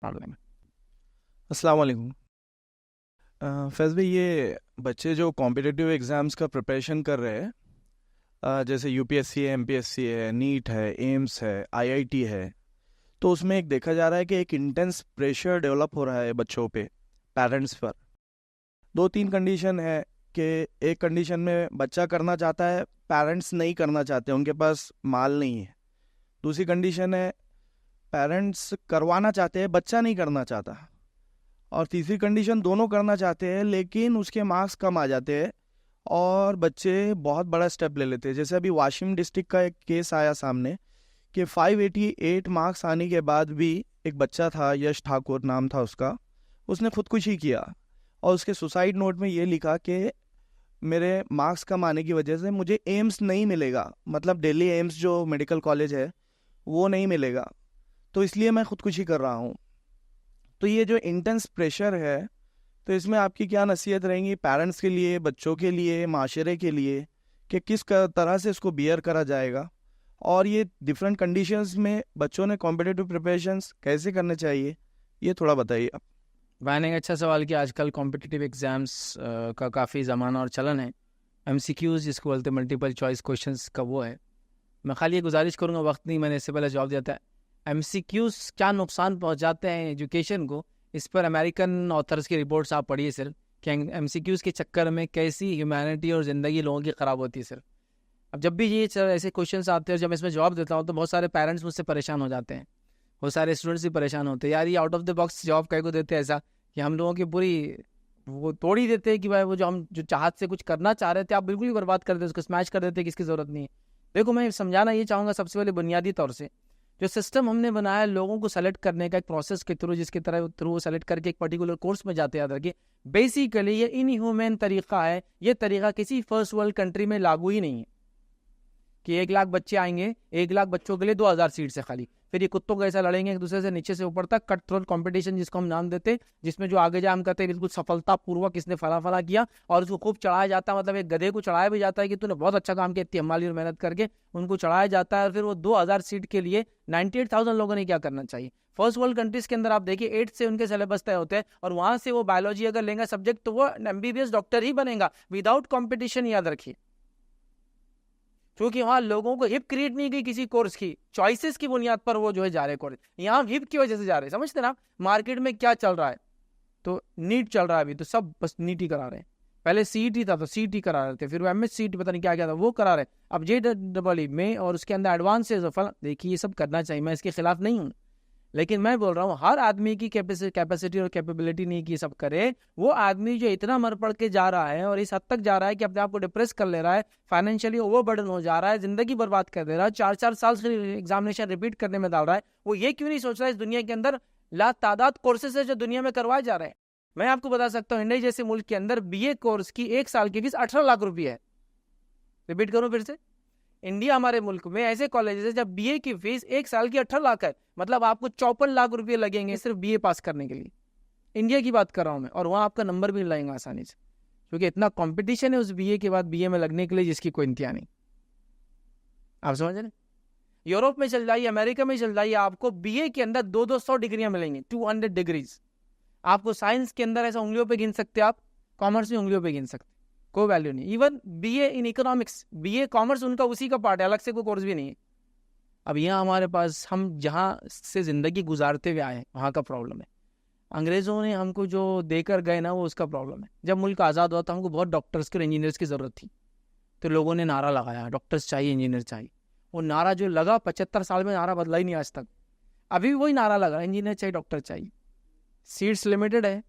मामले में। अस्सलाम वालेकुम। फैज़ भाई, ये बच्चे जो कॉम्पिटिटिव एग्ज़ाम्स का प्रिपरेशन कर रहे हैं, जैसे यूपीएससी है, एमपीएससी है, नीट है, एम्स है, आईआईटी है, तो उसमें एक देखा जा रहा है कि एक इंटेंस प्रेशर डेवलप हो रहा है बच्चों पे, पेरेंट्स पर। दो तीन कंडीशन है कि एक कंडीशन में बच्चा करना चाहता है, पेरेंट्स नहीं करना चाहते, उनके पास माल नहीं है। दूसरी कंडीशन है पेरेंट्स करवाना चाहते हैं, बच्चा नहीं करना चाहता। और तीसरी कंडीशन दोनों करना चाहते हैं लेकिन उसके मार्क्स कम आ जाते हैं और बच्चे बहुत बड़ा स्टेप ले लेते हैं। जैसे अभी वाशिम डिस्ट्रिक्ट का एक केस आया सामने कि 588 मार्क्स आने के बाद भी एक बच्चा था, यश ठाकुर नाम था उसका, उसने खुदकुशी किया और उसके सुसाइड नोट में ये लिखा कि मेरे मार्क्स कम आने की वजह से मुझे एम्स नहीं मिलेगा, मतलब दिल्ली एम्स जो मेडिकल कॉलेज है वो नहीं मिलेगा, तो इसलिए मैं खुदकुशी कर रहा हूँ। तो ये जो इंटेंस प्रेशर है, तो इसमें आपकी क्या नसीहत रहेंगी पेरेंट्स के लिए, बच्चों के लिए, माशरे के लिए, कि किस तरह से इसको बियर करा जाएगा और ये डिफरेंट कंडीशंस में बच्चों ने कॉम्पिटिटिव प्रिपरेशंस कैसे करने चाहिए, ये थोड़ा बताइए आप। मैंने एक अच्छा सवाल किया। आजकल कॉम्पिटिटिव एग्जाम्स का काफ़ी ज़माना और चलन है। एमसीक्यूज़ जिसको बोलते हैं, मल्टीपल चॉइस क्वेश्चंस का वो है। मैं खाली ये गुजारिश करूँगा, वक्त नहीं, मैंने इससे पहले जवाब दिया था। एमसीक्यूज़ क्या नुकसान पहुँचाते हैं एजुकेशन को, इस पर अमेरिकन ऑथर्स की रिपोर्ट्स आप पढ़िए सिर्फ, कि एमसीक्यूज़ के चक्कर में कैसी ह्यूमैनिटी और ज़िंदगी लोगों की ख़राब होती है सिर्फ। अब जब भी ये ऐसे क्वेश्चंस आते हैं, जब इसमें जवाब देता हूँ, तो बहुत सारे पेरेंट्स मुझसे परेशान हो जाते हैं, बहुत सारे स्टूडेंट्स भी परेशान होते हैं। यार ये आउट ऑफ द बॉक्स जवाब कहीं को देते हैं ऐसा कि हम लोगों की पूरी वो तोड़ ही देते हैं कि भाई वो जो हम जो चाहत से कुछ करना चाह रहे थे, आप बिल्कुल ही बर्बाद कर देते, उसको स्मैश कर देते, किसकी ज़रूरत नहीं है। देखो, मैं समझाना ये चाहूँगा सबसे पहले बुनियादी तौर से, जो सिस्टम हमने बनाया लोगों को सेलेक्ट करने का एक प्रोसेस के थ्रू, जिसके थ्रू वो सेलेक्ट करके एक पर्टिकुलर कोर्स में जाते हैं, याद रखिए बेसिकली ये इनह्यूमन तरीका है। ये तरीका किसी फर्स्ट वर्ल्ड कंट्री में लागू ही नहीं है कि 1 लाख बच्चे आएंगे, 1 लाख बच्चों के लिए 2000 सीट्स है खाली, फिर ये कुत्तों कैसा लड़ेंगे एक दूसरे से नीचे से ऊपर तक, कट थ्रोट कंपटीशन जिसको हम नाम देते हैं, जिसमें जो आगे जा हम कहते हैं बिल्कुल सफलतापूर्वक किसने फला फला किया, और उसको खूब चढ़ाया जाता है। मतलब एक गधे को चढ़ाया भी जाता है कि तूने बहुत अच्छा काम किया, इतनी हमारी मेहनत करके उनको चढ़ाया जाता है। और फिर वो 2000 सीट के लिए 98,000 लोगों ने क्या करना चाहिए। फर्स्ट वर्ल्ड कंट्रीज के अंदर आप देखिए 8 से उनके सिलेबस तय होते हैं, और वहां से वो बायोलॉजी अगर लेंगे सब्जेक्ट तो वो एमबीबीएस डॉक्टर ही बनेगा विदाउट कॉम्पिटिशन, याद रखिए। क्योंकि वहां लोगों को हिप क्रिएट नहीं की किसी कोर्स की, चॉइसेस की बुनियाद पर वो जो है जा रहे कोर्स, यहाँ हिप की वजह से जा रहे। समझते ना, मार्केट में क्या चल रहा है, तो नीट चल रहा है अभी, तो सब बस नीट ही करा रहे हैं। पहले सीईटी था तो सीईटी करा रहे थे, फिर वो एमएस सीईटी पता नहीं क्या क्या था वो करा रहे, अब JEE में, और उसके अंदर एडवांसेस। देखिए ये सब करना चाहिए, मैं इसके खिलाफ नहीं हूँ, लेकिन मैं बोल रहा हूँ हर आदमी की कैपेसिटी और कैपेबिलिटी नहीं कि सब करे। वो आदमी जो इतना मर पड़ के जा रहा है और इस हद तक जा रहा है कि अपने आप को डिप्रेस कर ले रहा है, फाइनेंशियली ओवरबर्डन हो जा रहा है, जिंदगी बर्बाद कर दे रहा है, 4-4 साल से एग्जामिनेशन रिपीट करने में डाल रहा है, वो ये क्यों नहीं सोच रहा है इस दुनिया के अंदर लातादाद कोर्सेज है जो दुनिया में करवाए जा रहे हैं। मैं आपको बता सकता हूँ, इंडिया जैसे मुल्क के अंदर BA कोर्स की 1 साल की फीस 18 लाख रुपये है। रिपीट करूँ फिर से, इंडिया हमारे मुल्क में ऐसे कॉलेजेस है जब BA की फीस 1 साल की 18 लाख है, मतलब आपको 54 लाख रुपए लगेंगे सिर्फ BA पास करने के लिए। इंडिया की बात कर रहा हूं मैं, और वहां आपका नंबर भी लाएंगे आसानी से, क्योंकि इतना कंपटीशन है उस BA के बाद BA में लगने के लिए जिसकी कोई इंतहा नहीं। आप समझ रहे? यूरोप में चल जाइए, अमेरिका में चल जाइए, आपको BA के अंदर 200 डिग्रियां मिलेंगी, 200 डिग्रीज। आपको साइंस के अंदर ऐसा उंगलियों पे गिन सकते, आप कॉमर्स में उंगलियों पे गिन सकते, कोई वैल्यू नहीं। Even BA in economics, BA commerce उनका उसी का पार्ट है, अलग से कोई कोर्स भी नहीं है। अब यहाँ हमारे पास, हम जहाँ से ज़िंदगी गुजारते हुए आए वहाँ का प्रॉब्लम है। अंग्रेज़ों ने हमको जो देकर गए ना, वो उसका प्रॉब्लम है। जब मुल्क आज़ाद हुआ था हमको बहुत डॉक्टर्स के और इंजीनियर्स की ज़रूरत थी, तो लोगों ने नारा लगाया डॉक्टर्स चाहिए, इंजीनियर चाहिए। वो नारा जो लगा 75 साल में, नारा बदला ही नहीं आज तक, अभी भी वही नारा लगा, इंजीनियर चाहिए, डॉक्टर चाहिए। सीट्स लिमिटेड है,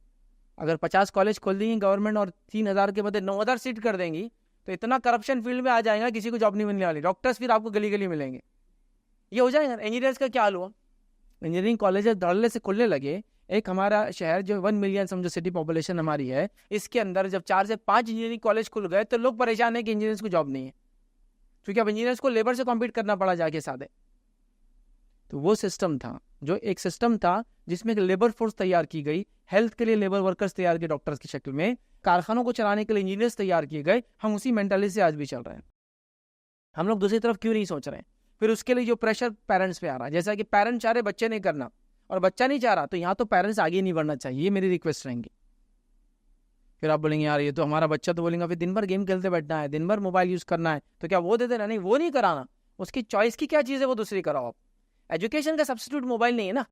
अगर 50 कॉलेज खोल देंगी गवर्नमेंट और 3000 के बदले 9000 सीट कर देंगी, तो इतना करप्शन फील्ड में आ जाएगा किसी को जॉब नहीं मिलने वाली। डॉक्टर्स फिर आपको गली गली मिलेंगे, ये हो जाएगा। इंजीनियर्स का क्या हाल हुआ, इंजीनियरिंग कॉलेज धड़ल्ले से खुलने लगे। एक हमारा शहर जो 1 मिलियन समझो सिटी पॉपुलेशन हमारी है, इसके अंदर जब 4 से 5 इंजीनियरिंग कॉलेज खुल गए तो लोग परेशान है कि इंजीनियर्स को जॉब नहीं है, क्योंकि अब इंजीनियर्स को लेबर से कॉम्पीट करना पड़ा जाके सादे। तो वो सिस्टम था, जो एक सिस्टम था जिसमें एक लेबर फोर्स तैयार की गई, हेल्थ के लिए लेबर वर्कर्स तैयार किए डॉक्टर्स की शक्ल में, कारखानों को चलाने के लिए इंजीनियर्स तैयार किए गए। हम उसी मेंटालिटी से आज भी चल रहे हैं। हम लोग दूसरी तरफ क्यों नहीं सोच रहे हैं? फिर उसके लिए जो प्रेशर पेरेंट्स पे आ रहा है, जैसा कि पेरेंट्स चाह रहे बच्चे नहीं करना, और बच्चा नहीं चाह रहा, तो यहाँ तो पेरेंट्स आगे नहीं बढ़ना चाहिए, ये मेरी रिक्वेस्ट रहेंगी। फिर आप बोलेंगे यार ये तो हमारा बच्चा, तो बोलेंगे फिर दिन भर गेम खेलते बैठना है, दिन भर मोबाइल यूज़ करना है, तो क्या वो दे देना? नहीं, वो नहीं कराना, उसकी चॉइस की क्या चीज़ है वो दूसरी कराओ आप। एजुकेशन का सब्स्टिट्यूट मोबाइल नहीं है ना,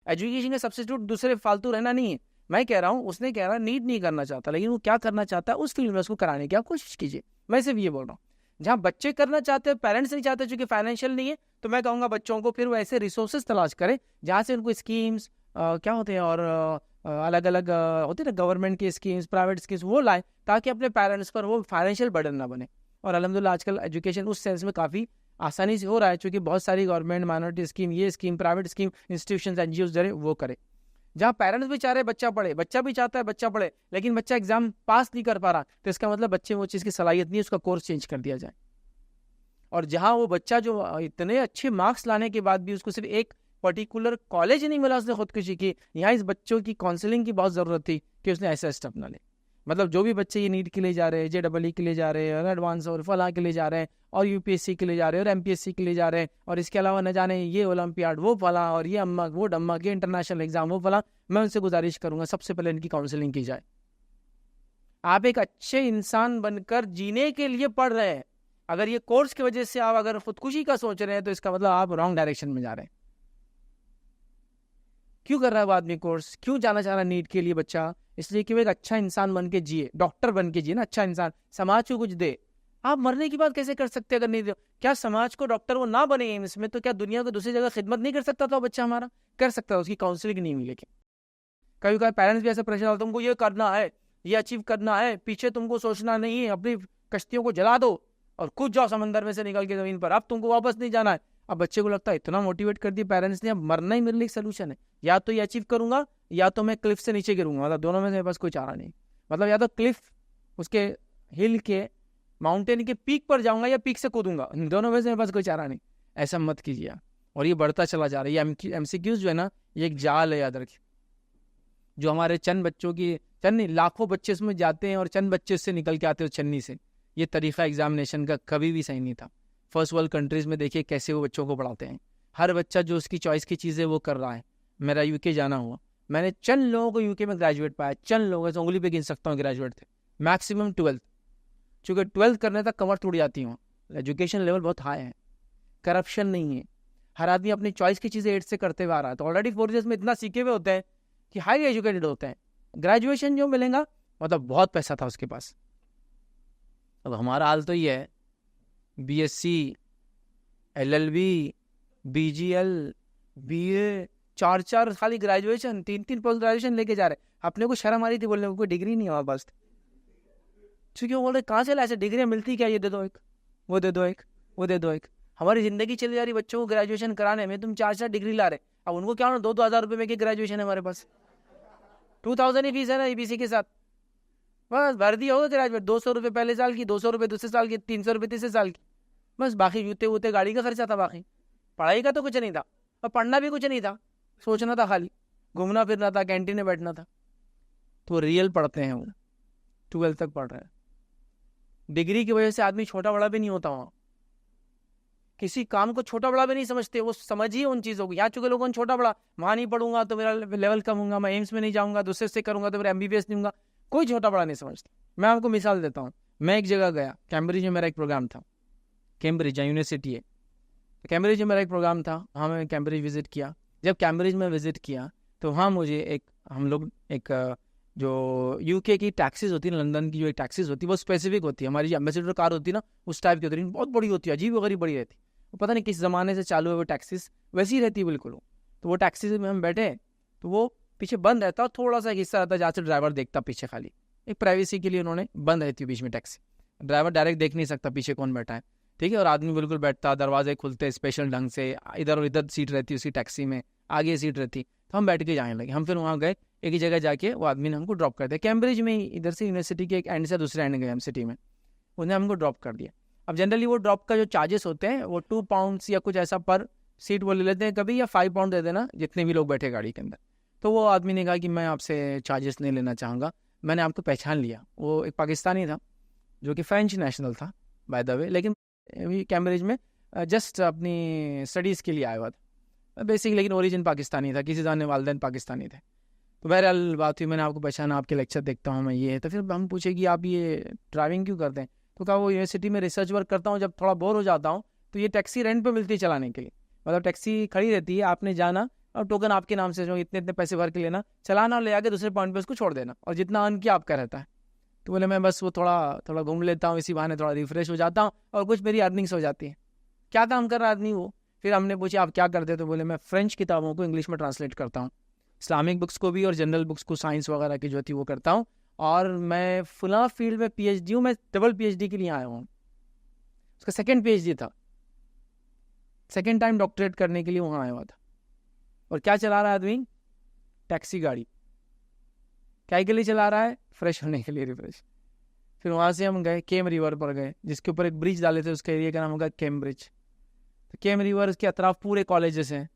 एजुकेशन का सब्स्टिट्यूट दूसरे फालतू रहना नहीं है। मैं कह रहा हूँ, उसने कह रहा नीट नहीं करना चाहता, लेकिन वो क्या करना चाहता है उस फील्ड में उसको कराने की आप कोशिश कीजिए। मैं सिर्फ ये बोल रहा हूँ, जहाँ बच्चे करना चाहते हैं, पेरेंट्स नहीं चाहते क्योंकि फाइनेंशियल नहीं है, तो मैं कहूँगा बच्चों को फिर वो ऐसे रिसोर्सेज तलाश करें जहाँ से उनको स्कीम्स क्या होते हैं और अलग अलग होते हैं ना गवर्नमेंट की स्कीम्स, प्राइवेट स्कीम्स, वो लाए ताकि अपने पेरेंट्स पर वो फाइनेंशियल बर्डन ना बने। और अल्हम्दुलिल्लाह आजकल एजुकेशन उस सेंस में काफ़ी आसानी से हो रहा है, क्योंकि बहुत सारी गवर्नमेंट माइनॉरिटी स्कीम, ये scheme, private scheme, institution, NGOs जरे वो करे। जहाँ पेरेंट्स भी चाह रहे बच्चा पढ़े, बच्चा भी चाहता है बच्चा पढ़े, लेकिन बच्चा एग्जाम पास नहीं कर पा रहा, तो इसका मतलब बच्चे में वो चीज़ की सलाहियत नहीं है, उसका कोर्स चेंज कर दिया जाए। और जहाँ वो बच्चा जो इतने अच्छे मार्क्स लाने के बाद भी उसको सिर्फ एक पर्टिकुलर कॉलेज नहीं मिला, उसने खुदकुशी की, यहाँ इस बच्चों की काउंसलिंग की बहुत ज़रूरत थी कि उसने ऐसा स्टेप ना ले। मतलब जो भी बच्चे ये नीट के लिए जा रहे हैं, JEE के लिए जा रहे हैं, और एडवांस और फला के लिए जा रहे हैं, और UPSC के लिए जा रहे हैं, और MPSC के लिए जा रहे हैं, और इसके अलावा न जाने ये ओलंपियाड वो फला, और ये अम्मा वो डम्मा, ये इंटरनेशनल एग्जाम वो फला, मैं उनसे गुजारिश करूंगा सबसे पहले इनकी काउंसलिंग की जाए। आप एक अच्छे इंसान बनकर जीने के लिए पढ़ रहे हैं, अगर ये कोर्स की वजह से आप अगर खुदकुशी का सोच रहे हैं, तो इसका मतलब आप रॉन्ग डायरेक्शन में जा रहे हैं। क्यों कर रहा है वो आदमी कोर्स, क्यों जाना चाह रहा है नीट के लिए बच्चा? इसलिए कि वो एक अच्छा इंसान बन के जिए, डॉक्टर बन के जिए ना, अच्छा इंसान, समाज को कुछ दे। आप मरने की बात कैसे कर सकते अगर नहीं दे? क्या समाज को डॉक्टर वो ना बने एम्स में, तो क्या दुनिया को दूसरी जगह खिदमत नहीं कर सकता था बच्चा हमारा? कर सकता था, उसकी काउंसलिंग नहीं हुई। लेकिन कभी कभी पेरेंट्स भी ऐसा प्रेशर डालते, तुमको ये करना है, ये अचीव करना है, पीछे तुमको सोचना नहीं है, अपनी कश्तियों को जला दो और कूद जाओ समंदर में से निकल के जमीन पर, अब तुमको वापस नहीं जाना है। अब बच्चे को लगता है इतना मोटिवेट कर दिया पेरेंट्स ने, अब मरना ही मेरे लिए सोल्यूशन है, या तो ये अचीव करूंगा या तो मैं क्लिफ से नीचे गिरूंगा, मतलब दोनों में से मेरे पास कोई चारा नहीं। मतलब या तो क्लिफ, उसके हिल के माउंटेन के पीक पर जाऊंगा, या पीक से कूदूंगा, दोनों में से मेरे पास कोई चारा नहीं। ऐसा मत कीजिए। और ये बढ़ता चला जा रहा है, ये MCQs जो है ना, ये एक जाल है, याद रखिए। जो हमारे चंद बच्चों की, चंद नहीं लाखों बच्चे इसमें जाते हैं और चंद बच्चे उससे निकल के आते हैं छन्नी से। ये तरीका एग्जामिनेशन का कभी भी सही नहीं था। फर्स्ट वर्ल्ड कंट्रीज में देखिए कैसे वो बच्चों को पढ़ाते हैं, हर बच्चा जो उसकी चॉइस की चीज़ें वो कर रहा है। मेरा UK जाना हुआ, मैंने चंद लोगों को UK में ग्रेजुएट पाया, चंद लोगों से उंगली पे गिन सकता हूँ ग्रेजुएट थे, मैक्सिमम 12th, चूँकि 12th करने तक कमर टूट जाती हूँ। एजुकेशन लेवल बहुत हाई है, करप्शन नहीं है, हर आदमी अपनी चॉइस की चीज़ें 8 से करते हुए आ रहा है, तो ऑलरेडी 4 इयर्स में इतना सीखे हुए होते हैं कि हाई एजुकेटेड होते हैं। ग्रेजुएशन जो मिलेगा मतलब बहुत पैसा था उसके पास। अब हमारा हाल तो ये है, BSc, LLB, BGL, BA, 4 खाली ग्रेजुएशन, 3 पोस्ट ग्रेजुएशन लेके जा रहे। अपने को शर्म आ रही थी बोलने को, कोई डिग्री नहीं हमारे पास, क्योंकि वो बोल रहे कहाँ से ला, ऐसे डिग्रियाँ मिलती क्या, ये दे दो एक, वो दे दो एक, वो दे दो एक। हमारी जिंदगी चली जा रही बच्चों को ग्रेजुएशन कराने में, तुम 4 डिग्री ला रहे। अब उनको क्या, 2-2 हज़ार रुपये में की ग्रेजुएशन है हमारे पास, 2000 ही फीस है ना EBC के साथ, बस भर दिया होगा ग्रेजुएट। 200 रुपये पहले साल की, 200 रुपये दूसरे साल की, 300 रुपये तीसरे साल की, बस। बाकी जूते वूते गाड़ी का खर्चा था, बाकी पढ़ाई का तो कुछ नहीं था, और पढ़ना भी कुछ नहीं था, सोचना था खाली, घूमना फिरना था, कैंटीन में बैठना था। तो रियल पढ़ते हैं वो, 12th तक पढ़ रहे हैं। डिग्री की वजह से आदमी छोटा बड़ा भी नहीं होता, वहाँ किसी काम को छोटा बड़ा भी नहीं समझते, वो समझिए उन चीज़ों को। यहाँ चुके लोगों ने छोटा बड़ा, वहाँ नहीं पढ़ूंगा तो मेरा लेवल कम होगा, मैं एम्स में नहीं जाऊँगा, दूसरे से करूँगा तो मेरा MBBS नहीं होगा, कोई छोटा बड़ा नहीं समझता। मैं आपको मिसाल देता हूँ, मैं एक जगह गया, कैम्ब्रिज में मेरा एक प्रोग्राम था, कैम्ब्रिज यूनिवर्सिटी है, कैम्ब्रिज में मेरा एक प्रोग्राम था, वहाँ मैं कैम्ब्रिज विजिट किया। जब कैम्ब्रिज में विजिट किया तो वहाँ मुझे हम लोग जो UK की टैक्सीज होती है, लंदन की जो एक टैक्सीज होती है वो स्पेसिफिक होती है, हमारी जो एम्बेसडर कार होती है ना उस टाइप की होती है, बहुत बड़ी होती है, अजीब वगैरह बड़ी रहती है, वो पता नहीं किस ज़माने से चालू है वो टैक्सीज, वैसी ही रहती है बिल्कुल। तो वो टैक्सीज में हम बैठे तो वो पीछे बंद रहता, थोड़ा सा हिस्सा रहता जहाँ से ड्राइवर देखता पीछे, खाली एक प्राइवेसी के लिए उन्होंने बंद रहती है बीच में टैक्सी, ड्राइवर डायरेक्ट देख नहीं सकता पीछे कौन बैठा है, ठीक है। और आदमी बिल्कुल बैठता, दरवाजे खुलते स्पेशल ढंग से, इधर और इधर सीट रहती उसकी टैक्सी में, आगे सीट रहती। तो हम बैठ के जाने लगे। हम फिर वहाँ गए, एक ही जगह जाके वो आदमी ने हमको ड्रॉप कर दिया, कैम्ब्रिज में ही, इधर से यूनिवर्सिटी के एक एंड से दूसरे एंड गए हम सिटी में, उन्हें हमको ड्रॉप कर दिया। अब जनरली वो ड्रॉप का जो चार्जेस होते हैं वो 2 पाउंड्स या कुछ ऐसा पर सीट वो ले लेते हैं कभी, या 5 पाउंड दे देना जितने भी लोग बैठे गाड़ी के अंदर। तो वो आदमी ने कहा कि मैं आपसे चार्जेस नहीं लेना चाहूँगा, मैंने आपको पहचान लिया। वो एक पाकिस्तानी था जो कि फ्रेंच नेशनल था बाय द वे, लेकिन कैम्ब्रिज में जस्ट अपनी स्टडीज़ के लिए आया हुआ था। बेसिक, लेकिन ओरिजिन पाकिस्तानी था, किसी जाने वालिदैन पाकिस्तानी थे। तो बहरहाल बात हुई, मैंने आपको पहचाना, आपके लेक्चर देखता हूँ मैं ये है। तो फिर हम पूछे कि आप ये ड्राइविंग क्यों करते हैं? तो कहा वो यूनिवर्सिटी में रिसर्च वर्क करता हूँ, जब थोड़ा बोर हो जाता हूँ तो ये टैक्सी रेंट पे मिलती है चलाने के लिए। मतलब टैक्सी खड़ी रहती है, आपने जाना और टोकन आपके नाम से जो इतने इतने पैसे भर के लेना, चलाना और ले आके दूसरे पॉइंट पे उसको छोड़ देना, और जितना अर्न किया आपका रहता है। तो बोले मैं बस वो थोड़ा थोड़ा घूम लेता हूँ, इसी बहाने थोड़ा रिफ्रेश हो जाता हूँ और कुछ मेरी अर्निंग्स हो जाती है। क्या काम कर रहा आदमी वो? फिर हमने पूछा आप क्या करते? तो बोले मैं फ्रेंच किताबों को इंग्लिश में ट्रांसलेट करता हूँ, इस्लामिक बुक्स को भी और जनरल बुक्स को, साइंस वगैरह की जो थी वो करता हूँ। और मैं फुला फील्ड में PhD हूँ, मैं डबल PhD के लिए आया हूँ। उसका सेकेंड PhD था, सेकेंड टाइम डॉक्टरेट करने के लिए वहाँ आया हुआ था। और क्या चला रहा है आदमी? टैक्सी गाड़ी। क्या के लिए चला रहा है? फ्रेश होने के लिए, रिफ्रेश। फिर वहाँ से हम गए केम रिवर पर गए, जिसके ऊपर एक ब्रिज डाले थे, उसका एरिया का नाम होगा केम ब्रिज। तो केम रिवर के अतराफ पूरे कॉलेजेस हैं।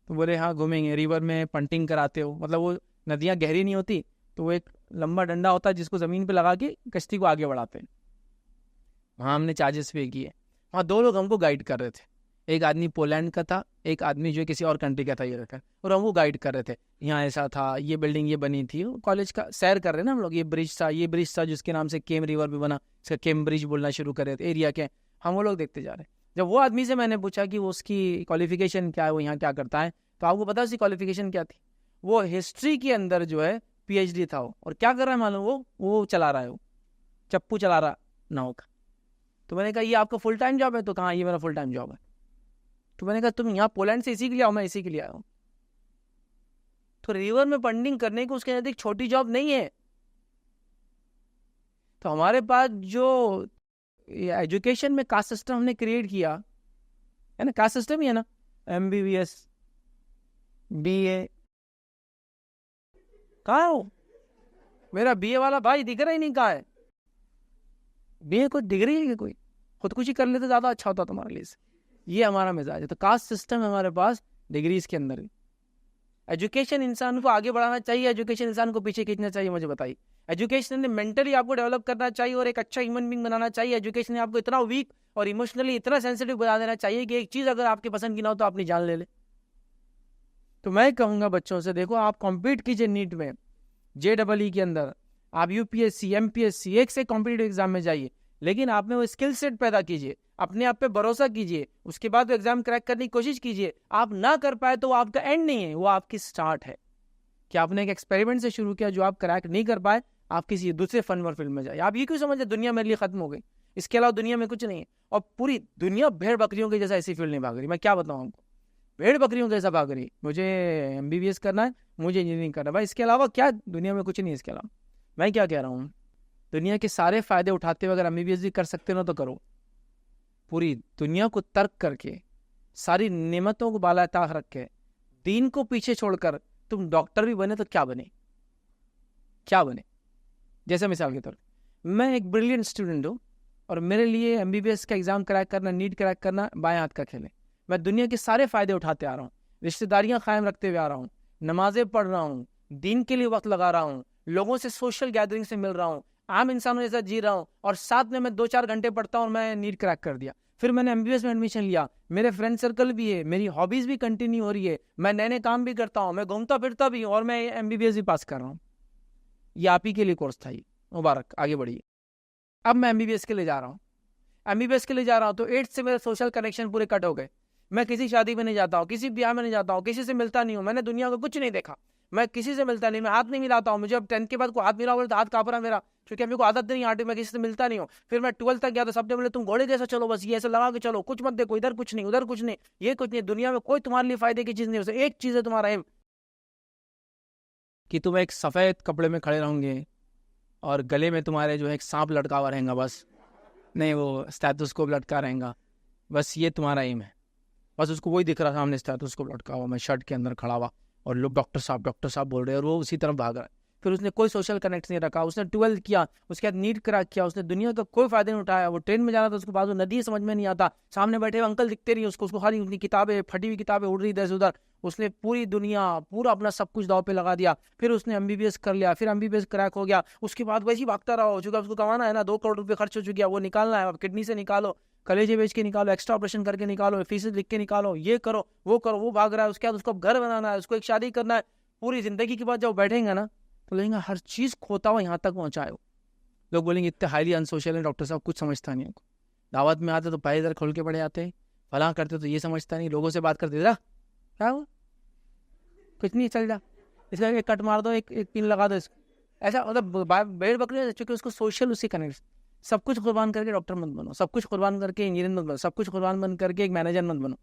तो बोले हाँ घूमेंगे। रिवर में पंटिंग कराते हो, मतलब वो नदियाँ गहरी नहीं होती, तो वो एक लंबा डंडा होता है जिसको ज़मीन पे लगा के कश्ती को आगे बढ़ाते हैं। वहाँ हमने चार्जेस पे किए। वहाँ 2 लोग हमको गाइड कर रहे थे, एक आदमी पोलैंड का था, एक आदमी जो किसी और कंट्री का था ये रखा, और हमको गाइड कर रहे थे। यहाँ ऐसा था, ये बिल्डिंग ये बनी थी, कॉलेज का सैर कर रहे हैं ना हम लोग। ये ब्रिज था जिसके नाम से केम रिवर भी बना, इसका केम ब्रिज बोलना शुरू कर रहे थे, एरिया के हम वो लोग देखते जा रहे हैं। जब वो आदमी से मैंने पूछा कि वो उसकी क्वालिफिकेशन क्या है, वो यहाँ क्या करता है, तो आपको पता उसकी क्वालिफिकेशन क्या थी? वो हिस्ट्री के अंदर जो है PhD था वो। और क्या कर रहा है मालूम? वो चला रहा है, वो चप्पू चला रहा नाव का। तो मैंने कहा ये आपका फुल टाइम जॉब है? तो कहा ये मेरा फुल टाइम जॉब है। तो मैंने कहा तुम यहाँ पोलैंड से इसी के लिए आओ? मैं इसी के लिए आया हूँ। तो रिवर में फंडिंग करने को उसके नजदीक छोटी जॉब नहीं है। तो हमारे पास जो एजुकेशन में कास्ट सिस्टम हमने क्रिएट किया है ना, कास्ट सिस्टम ही है ना, MBBS BA। कहाँ हो? मेरा BA वाला भाई दिख रहा ही नहीं, कहाँ है? BA कुछ डिग्री है कि कोई? खुदकुशी कर लेते ज्यादा अच्छा होता तुम्हारे लिए। ये हमारा मिजाज है। तो कास्ट सिस्टम है हमारे पास डिग्रीज के अंदर। एजुकेशन इंसान को आगे बढ़ाना चाहिए, एजुकेशन इंसान को पीछे खींचना चाहिए? मुझे बताइए। एजुकेशन ने मेंटली आपको डेवलप करना चाहिए और एक अच्छा ह्यूमन बीइंग बनाना चाहिए। एजुकेशन ने आपको इतना वीक और इमोशनली इतना सेंसिटिव बना देना चाहिए कि एक चीज अगर आपके पसंद की ना हो तो अपनी जान ले ले। तो मैं कहूंगा बच्चों से, देखो आप कॉम्पीट कीजिए नीट में, JEE के अंदर, आप UPSC MPSC एक से कॉम्पिटिटिव एग्जाम में जाइए, लेकिन आप में वो स्किल सेट पैदा कीजिए, अपने आप पे भरोसा कीजिए, उसके बाद वो एग्जाम क्रैक करने की कोशिश कीजिए। आप ना कर पाए तो वो आपका एंड नहीं है, वो आपकी स्टार्ट है कि आपने एक एक्सपेरिमेंट से शुरू किया, जो आप क्रैक नहीं कर पाए आप किसी दूसरे फन व फील्ड में जाए। आप ये क्यों समझे दुनिया मेरे लिए खत्म हो गई, इसके अलावा दुनिया में कुछ नहीं है। और पूरी दुनिया भेड़ बकरियों के जैसा ऐसी फील्ड नहीं भाग रही। मैं क्या बताऊँ आपको, भेड़ बकरियों के जैसा भाग रही। मुझे MBBS करना है, मुझे इंजीनियरिंग करना है, भाई इसके अलावा क्या दुनिया में कुछ नहीं है इसके अलावा। मैं क्या कह रहा हूँ, दुनिया के सारे फायदे उठाते हुए अगर MBBS भी कर सकते हो ना तो करो। पूरी दुनिया को तर्क करके, सारी नेमतों को बाला ताक रख के, दीन को पीछे छोड़कर तुम डॉक्टर भी बने तो क्या बने, क्या बने? जैसे मिसाल के तौर पर मैं एक ब्रिलियंट स्टूडेंट हूँ और मेरे लिए MBBS का एग्जाम क्रैक करना, नीट क्रैक करना बाएं हाथ का खेल है। मैं दुनिया के सारे फायदे उठाते आ रहा हूँ, रिश्तेदारियां कायम रखते हुए आ रहा हूँ, नमाजें पढ़ रहा हूँ, दीन के लिए वक्त लगा रहा हूँ, लोगों से सोशल गैदरिंग से मिल रहा हूँ, आम इंसानों जैसा जी रहा हूँ, और साथ में मैं 2-4 घंटे पढ़ता हूँ और मैं नीट क्रैक कर दिया। फिर मैंने MBBS में एडमिशन लिया, मेरे फ्रेंड सर्कल भी है, मेरी हॉबीज भी कंटिन्यू हो रही है, मैं नए नए काम भी करता हूँ, मैं घूमता फिरता भी हूँ और मैं MBBS भी पास कर रहा हूँ। ये आप ही के लिए कोर्स था, ये मुबारक, आगे बढ़िए। अब मैं MBBS के लिए जा रहा हूँ, MBBS के लिए जा रहा हूँ तो 8 से मेरे सोशल कनेक्शन पूरे कट हो गए। मैं किसी शादी में नहीं जाता हूँ, किसी ब्याह में नहीं जाता हूँ, किसी से मिलता नहीं हूँ, मैंने दुनिया को कुछ नहीं देखा, मैं किसी से मिलता नहीं, मैं हाथ नहीं मिलाता हूँ। मुझे अब 10th के बाद को हाथ मिला तो हाथ कांप रहा मेरा, क्योंकि मेरे को आदत नहीं आती, मैं किसी से मिलता नहीं हूँ। फिर मैं 12th तक गया तो सबने बोले तुम घोड़े जैसा चलो, बस ये ऐसा लगा के चलो, कुछ मत देखो, इधर कुछ नहीं उधर कुछ नहीं, ये कुछ नहीं, दुनिया में कोई तुम्हारे लिए फायदे की चीज नहीं हो सकती। एक चीज है तुम्हारा एम, कि तुम एक सफेद कपड़े में खड़े रहोगे और गले में तुम्हारे जो है एक सांप लटका हुआ रहेगा, बस नहीं वो स्टेथोस्कोप लटका रहेगा, बस ये तुम्हारा एम है। बस उसको वही दिख रहा सामने स्टेथोस्कोप लटका हुआ, मैं शर्ट के अंदर खड़ा हुआ और लोग डॉक्टर साहब बोल रहे हैं और वो उसी तरफ भाग रहा है। फिर उसने कोई सोशल कनेक्ट नहीं रखा, उसने 12th किया, उसके बाद नीट क्रैक किया, उसने दुनिया का कोई फायदा नहीं उठाया। वो ट्रेन में जा रहा था, उसके बाद वो नदी समझ में नहीं आता, सामने बैठे हुए अंकल दिखते नहीं उसको खाली उनकी किताबें, फटी हुई किताबें उड़ रही इधर से उधर। उसने पूरी दुनिया पूरा अपना सब कुछ दाव पे लगा दिया। फिर उसने MBBS कर लिया, फिर MBBS क्रैक हो गया, उसके बाद वैसे ही भागता रहा, चूंकि उसको कमाना है ना, 2 करोड़ रुपये खर्च हो चुकी है, वो निकालना है, अब किडनी से निकालो, कलेजे बेच के निकालो, एक्स्ट्रा ऑपरेशन करके निकालो, फीसेस लिख के निकालो, ये करो, वो भाग रहा है, उसके बाद उसको घर बनाना है, उसको एक शादी करना है, पूरी जिंदगी के बाद जब बैठेंगे ना तो लगेंगे हर चीज़ खोता हुआ यहाँ तक पहुँचाए हो। लोग बोलेंगे इतने हाईली अनसोशल है डॉक्टर साहब, कुछ समझता नहीं है। दावत में आते तो पैर इधर खोल के पड़े आते हैं, फलां करते तो ये समझता नहीं, लोगों से बात करते जा क्या हुआ, कुछ नहीं, चल जा, इसका एक कट मार दो, एक पिन लगा दो इसको, ऐसा मतलब भेड़ बकरी, चूंकि उसको सोशल उससे कनेक्ट। सब कुछ कुर्बान करके डॉक्टर मत बनो, सब कुछ कुर्बान करके इंजीनियर मत बनो, सब कुछ कुर्बान बन करके एक मैनेजर मत बनो।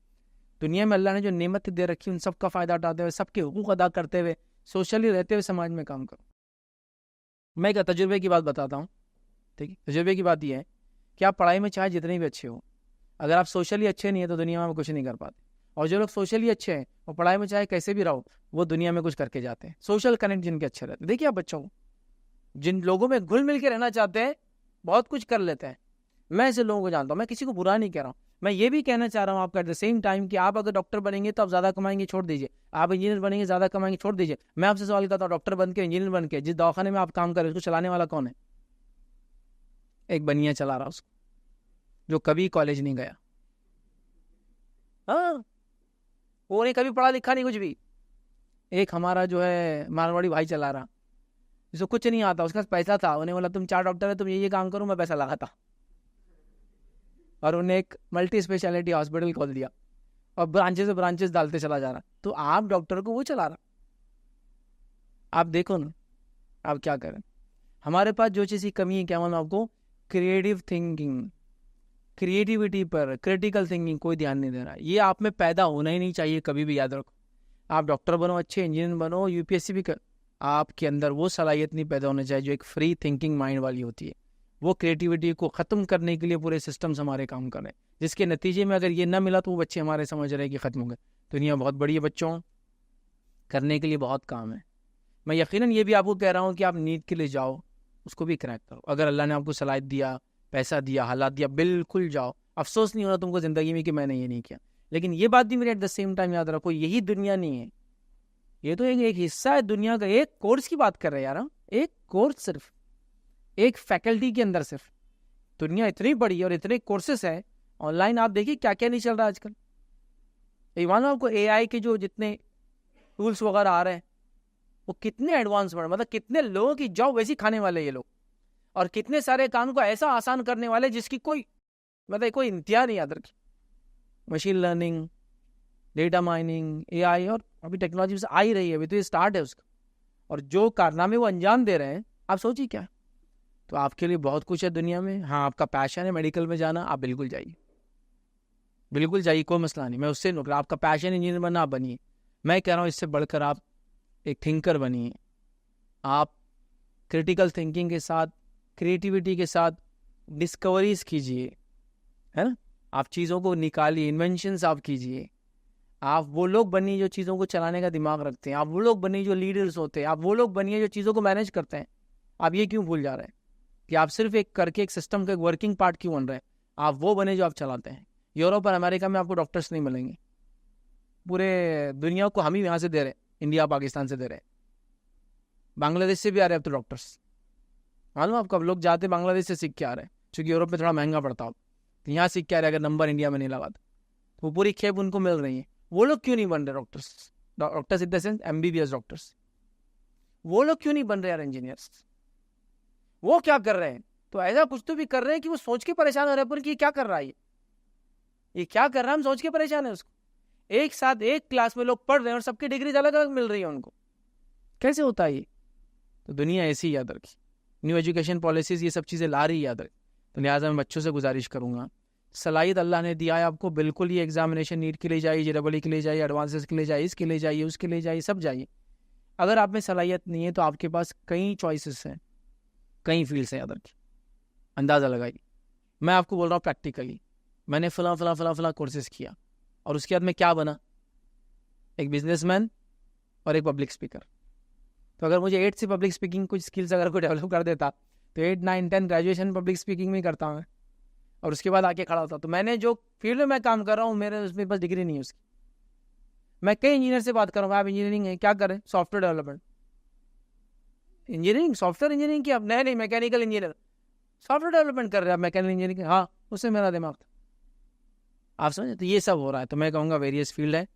दुनिया में अल्लाह ने जो नेमत दे रखी उन सबका फायदा उठाते हुए, सबके हुकूक अदा करते हुए, सोशली रहते हुए समाज में काम करो। मैं एक तजुर्बे की बात बताता हूँ, ठीक है। तजुर्बे की बात यह है कि आप पढ़ाई में चाहे जितने भी अच्छे हो, अगर आप सोशली अच्छे नहीं है तो दुनिया में कुछ नहीं कर पाते। और जो लोग सोशली अच्छे हैं और पढ़ाई में चाहे कैसे भी रहो, वो दुनिया में कुछ करके जाते हैं। सोशल कनेक्ट जिनके अच्छे रहते हैं, देखिए आप बच्चों को, जिन लोगों में घुल मिल के रहना चाहते हैं बहुत कुछ कर लेते हैं। मैं ऐसे लोगों को जानता हूँ, मैं किसी को बुरा नहीं कह रहा हूँ, मैं ये भी कहना चाह रहा हूँ आपका एट द सेम टाइम कि आप अगर डॉक्टर बनेंगे तो आप ज़्यादा कमाएंगे, छोड़ दीजिए। आप इंजीनियर बनेंगे, ज़्यादा कमाएंगे, छोड़ दीजिए। मैं आपसे सवाल करता हूँ, डॉक्टर बन के, इंजीनियर बन के जिस दवाखाने में आप काम करें उसको चलाने वाला कौन है? एक बनिया चला रहा उसको, जो कभी कॉलेज नहीं गया, हाँ, वो नहीं कभी पढ़ा लिखा नहीं कुछ भी। एक हमारा जो है मारवाड़ी भाई चला रहा, जिसको कुछ नहीं आता, उसका पैसा था, उन्हें बोला तुम 4 डॉक्टर है, तुम ये काम करो, मैं पैसा लगाता, और उन्हें एक मल्टी स्पेशलिटी हॉस्पिटल खोल दिया और ब्रांचेस डालते चला जा रहा। तो आप डॉक्टर को वो चला रहा, आप देखो ना आप क्या करें। हमारे पास जो चीज़ की कमी है, क्या मालूम आपको? क्रिएटिव थिंकिंग, क्रिएटिविटी पर, क्रिटिकल थिंकिंग कोई ध्यान नहीं दे रहा। ये आप में पैदा होना ही नहीं चाहिए, कभी भी याद रखो। आप डॉक्टर बनो, अच्छे इंजीनियर बनो, यूपीएससी भी कर, आपके अंदर वो सलाहियत नहीं पैदा होना चाहिए जो एक फ्री थिंकिंग माइंड वाली होती है। वो क्रिएटिविटी को ख़त्म करने के लिए पूरे सिस्टम्स हमारे काम कर रहे हैं, जिसके नतीजे में अगर ये ना मिला तो वो बच्चे हमारे समझ रहे हैं कि ख़त्म हो गए। दुनिया बहुत बड़ी है बच्चों, करने के लिए बहुत काम है। मैं यकीनन ये भी आपको कह रहा हूँ कि आप नीट के लिए जाओ, उसको भी क्रैक करो। अगर अल्लाह ने आपको सलाहियत दिया, पैसा दिया, हालात दिया, बिल्कुल जाओ। अफसोस नहीं होना तुमको ज़िंदगी में कि मैंने ये नहीं किया। लेकिन ये बात भी मेरे एट द सेम टाइम याद रखो, यही दुनिया नहीं है, ये तो एक हिस्सा है दुनिया का। एक कोर्स की बात कर रहे हैं यार हम, एक कोर्स, सिर्फ एक फैकल्टी के अंदर। सिर्फ दुनिया इतनी बड़ी है और इतने कोर्सेस हैं ऑनलाइन, आप देखिए क्या क्या नहीं चल रहा आजकल। ये मानो आपको एआई के जो जितने टूल्स वगैरह आ रहे हैं वो कितने एडवांस बढ़, मतलब कितने लोगों की जॉब वैसी खाने वाले ये लोग, और कितने सारे काम को ऐसा आसान करने वाले जिसकी कोई मतलब कोई इंतहा नहीं याद रखी। Machine learning, data mining, AI, और अभी टेक्नोलॉजी से आ ही रही है, अभी तो ये स्टार्ट है उसका। और जो कारनामे वो अंजाम दे रहे हैं, आप सोचिए क्या। तो आपके लिए बहुत कुछ है दुनिया में। हाँ, आपका पैशन है मेडिकल में जाना, आप बिल्कुल जाइए, बिल्कुल जाइए, कोई मसला नहीं, मैं उससे नहीं। आपका पैशन इंजीनियर बनना, आप बनिए। मैं कह रहा हूँ इससे बढ़कर आप एक थिंकर बनिए। आप क्रिटिकल थिंकिंग के साथ, क्रिएटिविटी के साथ डिस्कवरीज कीजिए, है ना। आप चीज़ों को निकालिए, इन्वेंशंस आप कीजिए। आप वो लोग बनिए जो चीज़ों को चलाने का दिमाग रखते हैं। आप वो लोग बनिए जो लीडर्स होते हैं। आप वो लोग बनिए जो चीज़ों को मैनेज करते हैं। आप ये क्यों भूल जा रहे हैं कि आप सिर्फ एक करके एक सिस्टम का एक वर्किंग पार्ट क्यों बन रहे हैं? आप वो बने जो आप चलाते हैं। यूरोप और अमेरिका में आपको डॉक्टर्स नहीं मिलेंगे, पूरे दुनिया को हम ही यहाँ से दे रहे हैं, इंडिया पाकिस्तान से दे रहे हैं, बांग्लादेश से भी आ रहे हैं अब तो डॉक्टर्स। मालूम आपको, अब लोग जाते बांग्लादेश से सीख के आ रहे हैं, क्योंकि यूरोप में थोड़ा महंगा पड़ता हो, तो यहाँ सीख के आ रहे हैं। अगर नंबर इंडिया में नहीं लगा तो वो पूरी खेप उनको मिल रही है। वो लोग क्यों नहीं बन रहे doctors? Doctors in the sense MBBS doctors. वो लोग क्यों नहीं बन रहे यार इंजीनियर्स? वो क्या कर रहे हैं? तो ऐसा कुछ तो भी कर रहे हैं कि वो सोच के परेशान हो रहे हैं कि ये क्या कर रहा है, ये क्या कर रहा है, हम सोच के परेशान है उसको। एक साथ एक क्लास में लोग पढ़ रहे हैं और सबकी डिग्रीज अलग अलग मिल रही है उनको, कैसे होता है ये? तो दुनिया ऐसी याद रखी, न्यू एजुकेशन पॉलिसीज ये सब चीज़ें ला रही याद रखी। तो लिहाजा मैं बच्चों से गुजारिश करूंगा, सलाहियत अल्लाह ने दिया है आपको, बिल्कुल ये एग्जामिनेशन नीट के लिए जाइए, जेडबलई के लिए जाइए, एडवांसेस के लिए जाइए, इसके लिए जाइए, उसके लिए जाइए, सब जाइए। अगर आप में सलाहियत नहीं है तो आपके पास कई चॉइसेस हैं, कई फील्ड्स हैं, याद रखिए, अंदाज़ा लगाइए। मैं आपको बोल रहा हूँ प्रैक्टिकली, मैंने फला कोर्सेज किया और उसके बाद मैं क्या बना? एक बिजनेसमैन और एक पब्लिक स्पीकर। तो अगर मुझे 8 से पब्लिक स्पीकिंग कुछ स्किल्स अगर कोई डेवलप कर देता तो 8, 9, 10 ग्रेजुएशन पब्लिक स्पीकिंग में करता मैं, और उसके बाद आके खड़ा होता। तो मैंने जो फील्ड में मैं काम कर रहा हूँ, मेरे उसमें बस डिग्री नहीं है उसकी। मैं कई इंजीनियर से बात कर रहा हूँ, आप इंजीनियरिंग है, क्या करें? Software development. Engineering, software engineering की? आप नहीं मैकेनिकल इंजीनियर, सॉफ्टवेयर डेवलपमेंट कर रहे हैं आप, मैकेनिकल इंजीनियरिंग? हाँ, उससे मेरा दिमाग था। आप समझे? तो ये सब हो रहा है। तो मैं कहूँगा वेरियस फील्ड है,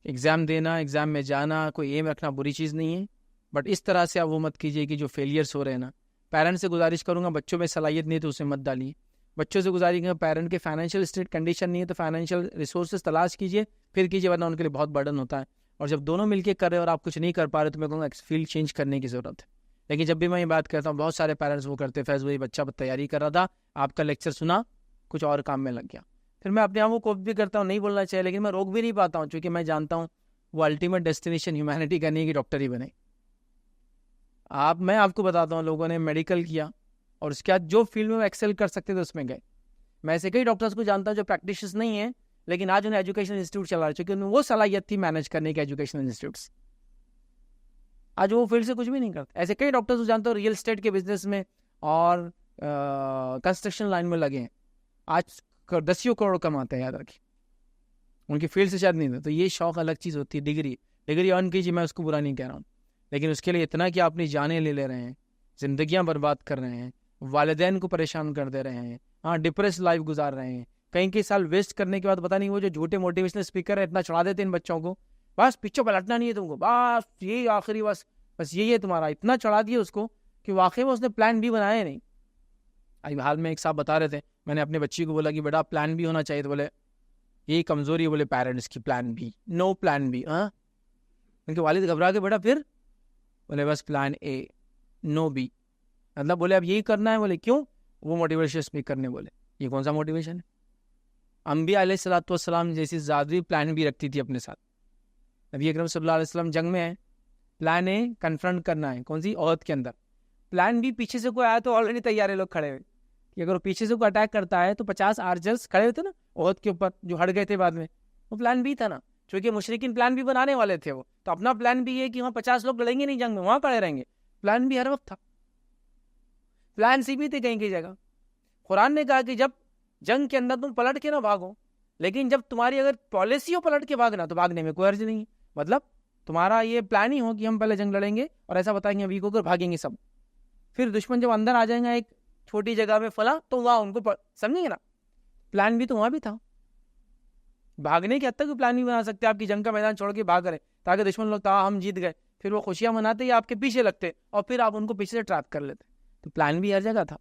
एग्ज़ाम देना, एग्ज़ाम में जाना, कोई एम रखना बुरी चीज़ नहीं है, बट इस तरह से आप वो मत कीजिए कि जो फेलियर्स हो रहे हैं ना। पेरेंट्स से गुजारिश करूँगा, बच्चों में सलाहियत नहीं है तो उसे मत डालिए। बच्चों से गुजारिश करूँगा, पेरेंट के फाइनेंशियल स्टेट कंडीशन नहीं है तो फाइनेंशियल रिसोर्सेज तलाश कीजिए, फिर कीजिए, वरना उनके लिए बहुत बर्डन होता है। और जब दोनों मिलकर कर रहे हो और आप कुछ नहीं कर पा रहे तो मैं कहूँगा फील्ड चेंज करने की ज़रूरत है। लेकिन जब भी मैं ये बात करता हूँ, बहुत सारे पेरेंट्स वो करते, फैज़ वही बच्चा तैयारी कर रहा था, आपका लेक्चर सुना, कुछ और काम में लग गया। फिर मैं अपने आप को कोप भी करता हूँ, नहीं बोलना चाहिए, लेकिन मैं रोक भी नहीं पाता हूँ, क्योंकि मैं जानता हूँ वो अल्टीमेट डेस्टिनेशन ह्यूमैनिटी का नहीं कि डॉक्टर ही बने। मैं आपको बताता हूँ, लोगों ने मेडिकल किया और उसके बाद जो फील्ड में वो एक्सेल कर सकते थे उसमें गए। मैं ऐसे कई डॉक्टर्स को जानता हूँ जो प्रैक्टिशनर्स नहीं है, लेकिन आज उन्हें एजुकेशन इंस्टीट्यूट चला रहे, क्योंकि उन्हें वो सलाहियत थी मैनेज करने के एजुकेशन इंस्टीट्यूट्स। आज वो फील्ड से कुछ भी नहीं करते। ऐसे कई डॉक्टर्स को जानते हो रियल एस्टेट के बिजनेस में और कंस्ट्रक्शन लाइन में लगे हैं, आज 10 करोड़ कमाते हैं, याद रखिए। उनकी फील्ड से शायद नहीं था। तो ये शौक अलग चीज़ होती है। डिग्री अर्न कीजिए, मैं उसको बुरा नहीं कह रहा हूँ, लेकिन उसके लिए इतना कि आप अपनी जानें ले रहे हैं, जिंदगियां बर्बाद कर रहे हैं, वालिदैन को परेशान कर दे रहे हैं, हाँ डिप्रेस लाइफ गुजार रहे हैं, कई साल वेस्ट करने के बाद पता नहीं वो जो झूठे मोटिवेशनल स्पीकर है इतना चढ़ा देते हैं इन बच्चों को, बस पीछे पलटना नहीं है तुमको, बस यही आखिरी, बस यही है तुम्हारा। इतना चढ़ा दिया उसको कि वाकई में उसने प्लान भी बनाया नहीं। अभी हाल में एक साहब बता रहे थे, मैंने अपने बच्ची को बोला कि बेटा प्लान भी होना चाहिए, तो बोले यही कमजोरी है, बोले पेरेंट्स की, plan B, no plan B. हाँ, उनके वालिद घबरा के, बेटा फिर? बोले बस प्लान ए, नो बी। मतलब बोले अब यही करना है। बोले क्यों? वो मोटिवेशन स्पीकर ने बोले ये कौन सा मोटिवेशन है? अंबिया अलैहिस्सलाम जैसी ज़ादरी प्लान भी रखती थी अपने साथ। नबी अकरम सल्लल्लाहु अलैहि वसल्लम जंग में है, प्लान ए कन्फ्रंट करना है, कौन सी? औहद के अंदर। प्लान बी, पीछे से कोई आया तो ऑलरेडी तैयार है लोग खड़े हुए कि अगर वो पीछे से कोई अटैक करता है तो 50 आर्चर्स खड़े होते ना औहद के ऊपर, जो हट गए थे बाद में। वो प्लान बी था ना, क्योंकि मुशरिकीन प्लान बी बनाने वाले थे वो, तो अपना प्लान भी है कि वहाँ 50 लोग लड़ेंगे नहीं जंग में, वहाँ खड़े रहेंगे। प्लान बी हर वक्त था। प्लान सी भी थे कहीं की जगह। कुरान ने कहा कि जब जंग के अंदर तुम पलट के ना भागो, लेकिन जब तुम्हारी अगर पॉलिसी हो पलट के भागना तो भागने में कोई अर्ज नहीं। मतलब तुम्हारा ये प्लान ही हो कि हम पहले जंग लड़ेंगे और ऐसा बताएंगे वीक होकर भागेंगे सब, फिर दुश्मन जब अंदर आ जाएगा एक छोटी जगह में फला तो वहाँ उनको समझेंगे ना। प्लान भी तो वहाँ भी था। भागने के हद तक भी प्लान भी बना सकते, आपकी जंग का मैदान छोड़ के भाग रहे ताकि दुश्मन लोग कहा हम जीत गए, फिर वो खुशियां मनाते या आपके पीछे लगते और फिर आप उनको पीछे से ट्रैप कर लेते। तो प्लान भी हर जगह था।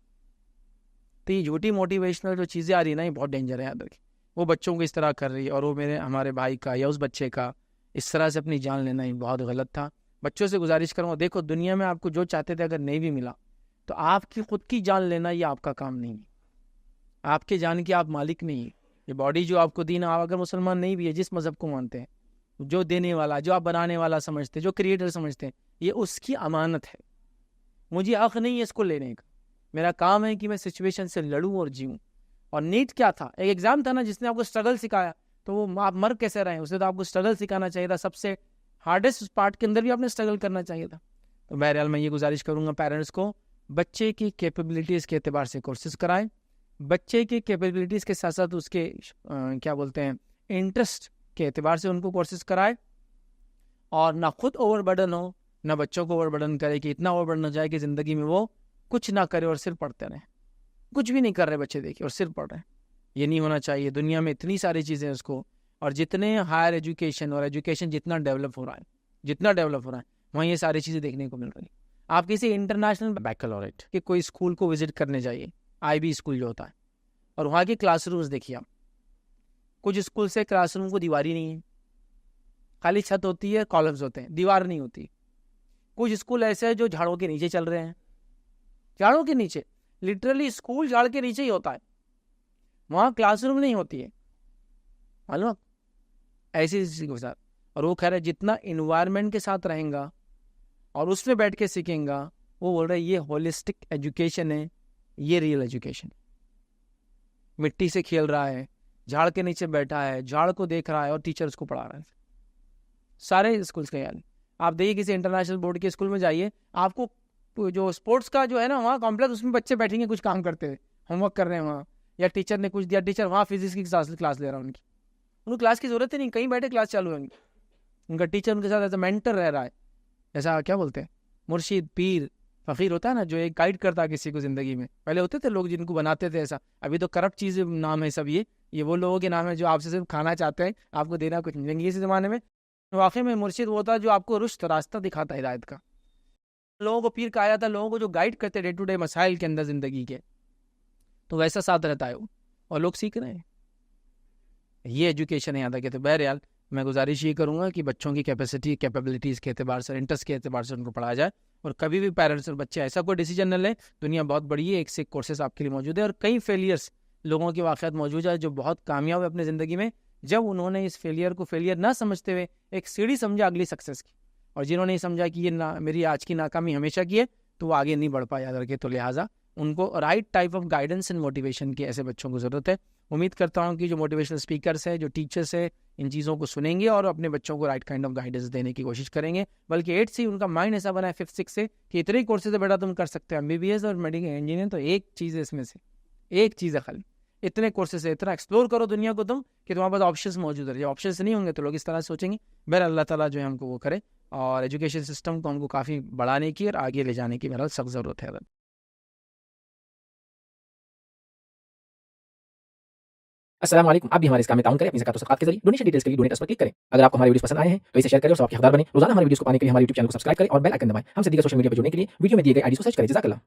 तो ये झूठी मोटिवेशनल जो चीज़ें आ रही है ना, ये बहुत डेंजर है, याद रखिए। वो बच्चों को इस तरह कर रही है, और वो हमारे भाई का या उस बच्चे का इस तरह से अपनी जान लेना ही बहुत गलत था। बच्चों से गुजारिश करूँगा, देखो दुनिया में आपको जो चाहते थे अगर नहीं भी मिला तो आपकी खुद की जान लेना ये आपका काम नहीं है। आपके जान की आप मालिक नहीं है। ये बॉडी जो आपको दी ना, आप अगर मुसलमान नहीं भी है, जिस मज़हब को मानते हैं, जो देने वाला, जो आप बनाने वाला समझते हैं, जो क्रिएटर समझते हैं, ये उसकी अमानत है। मुझे हक़ नहीं है इसको लेने का। मेरा काम है कि मैं सिचुएशन से लड़ूं और जीऊं। और नीट क्या था? एक एग्जाम था ना जिसने आपको स्ट्रगल सिखाया, तो वो आप मर कैसे रहे? उसने तो आपको स्ट्रगल सिखाना चाहिए था। सबसे हार्डेस्ट पार्ट के अंदर भी आपने स्ट्रगल करना चाहिए था। तो बहरहाल मैं ये गुजारिश करूंगा पेरेंट्स को, बच्चे की कैपेबिलिटीज़ के एतबार से कोर्सेज कराएं। बच्चे की कैपेबिलिटीज़ के साथ साथ उसके क्या बोलते हैं, इंटरेस्ट के एतबार से उनको कोर्सेज कराएं, और ना खुद ओवरबर्डन हो, ना बच्चों को ओवरबर्डन करे कि इतना ओवरबर्डन हो जाए कि ज़िंदगी में वो कुछ ना करे और सिर्फ पढ़ते रहें। कुछ भी नहीं कर रहे बच्चे, देखिए, और सिर्फ पढ़ रहे हैं। ये नहीं होना चाहिए। दुनिया में इतनी सारी चीज़ें हैं उसको, और जितने हायर एजुकेशन और एजुकेशन जितना डेवलप हो रहा है वहाँ ये सारी चीज़ें देखने को मिल रही है। आप किसी इंटरनेशनल बैकलॉरेट के कोई स्कूल को विजिट करने जाइए, IB स्कूल जो होता है, और वहाँ के क्लासरूम्स देखिए आप। कुछ स्कूल से क्लासरूम को दीवार ही नहीं है, खाली छत होती है, कॉलम्स होते हैं, दीवार नहीं होती। कुछ स्कूल ऐसे हैं जो झाड़ों के नीचे चल रहे हैं, झाड़ों के नीचे, लिटरली स्कूल झाड़ के नीचे ही होता है, वहाँ क्लासरूम नहीं होती है, मालूम? ऐसी चीज़ के साथ। और वो कह रहा है जितना इन्वायरमेंट के साथ रहेगा और उसमें बैठ के सीखेगा, वो बोल रहा है ये होलिस्टिक एजुकेशन है, ये रियल एजुकेशन। मिट्टी से खेल रहा है, झाड़ के नीचे बैठा है, झाड़ को देख रहा है और टीचर उसको पढ़ा रहा है। सारे स्कूल्स का यार, आप देखिए किसी इंटरनेशनल बोर्ड के स्कूल में जाइए, आपको जो स्पोर्ट्स का जो है ना वहाँ कॉम्प्लेक्स, उसमें बच्चे बैठेंगे कुछ काम करते हुए, होमवर्क कर रहे हैं वहाँ, या टीचर ने कुछ दिया, टीचर वहाँ फिजिक्स की क्लास ले रहा है उनकी, उनको क्लास की जरूरत ही नहीं, कहीं बैठे क्लास चालू है उनकी। उनका टीचर उनके साथ ऐसा मेंटर रह रहा है, ऐसा क्या बोलते हैं, मुर्शिद, पीर, फ़कीर होता है ना, जो एक गाइड करता है किसी को ज़िंदगी में। पहले होते थे लोग जिनको बनाते थे ऐसा, अभी तो करप्ट चीज़ नाम है सब ये वो लोगों के नाम है जो आपसे सिर्फ खाना चाहते हैं, आपको देना कुछ नहीं। जंगली से ज़माने में वाकई में मुर्शिद वो होता है जो आपको रुश्त रास्ता दिखाता है हिदायत का। लोगों को पीर कहा जाता है, लोगों को जो गाइड करते डे टू डे मसाइल के अंदर ज़िंदगी के, तो वैसा साथ रहता है वो, और लोग सीख रहे हैं। ये एजुकेशन है यहाँ तक। तो बहरहाल मैं गुजारिश ये करूँगा कि बच्चों की कैपेसिटी कैपेबिलिटीज़ के एतबार से, इंटरेस्ट के एतबार से उनको पढ़ाया जाए, और कभी भी पेरेंट्स और बच्चे ऐसा कोई डिसीजन न लें। दुनिया बहुत बड़ी है, एक से एक कोर्सेज आपके लिए मौजूद है, और कई फेलियर्स लोगों के वाक़यात मौजूद है जो बहुत कामयाब है अपनी ज़िंदगी में, जब उन्होंने इस फेलियर को फेलियर ना समझते हुए एक सीढ़ी समझा अगली सक्सेस की। और जिन्होंने समझा कि ये ना मेरी आज की नाकामी हमेशा की है, तो वो आगे नहीं बढ़ पाया याद रखे। तो लिहाजा उनको right type of guidance and motivation की ऐसे बच्चों को ज़रूरत है। उम्मीद करता हूँ कि जो मोटिवेशनल स्पीकर्स हैं, जो टीचर्स हैं, इन चीज़ों को सुनेंगे और अपने बच्चों को राइट काइंड ऑफ गाइडेंस देने की कोशिश करेंगे। बल्कि 8 से उनका माइंड ऐसा बना है 5th 6 से कि इतने ही कोर्सेज है बेटा तुम कर सकते हो, MBBS और मेडिकल इंजीनियर, तो एक चीज़ है इसमें से, एक चीज़ है खाली, इतने कोर्सेज है, इतना एक्सप्लोर करो दुनिया को तुम कि तुम्हारे पास ऑप्शंस मौजूद है। जब ऑप्शंस नहीं होंगे तो लोग इस तरह सोचेंगे। बहर अल्लाह ताला जो है हमको वो करे, और एजुकेशन सिस्टम को हमको काफ़ी बढ़ाने की और आगे ले जाने की बहरहाल सख्त ज़रूरत है। अस्सलाम वालेकुम। आप भी हमारे इस काम में ताउन करें अपनी ज़कात और सदक़ात के ज़रिए। डोनेशन डिटेल्स के लिए डोनेट पर क्लिक करें। अगर आपको हमारे वीडियोस पसंद आए हैं तो इसे शेयर करें और सबके हकदार बनें। रोज़ाना हमारे वीडियोस को पाने के लिए हमारे यूट्यूब चैनल को सब्सक्राइब करें और बेल आइकन दबाएं। हमसे दीगर सोशल मीडिया पर जुड़ने के लिए वीडियो में दिए गए आईडी को सर्च करें। जज़ाकल्लाह।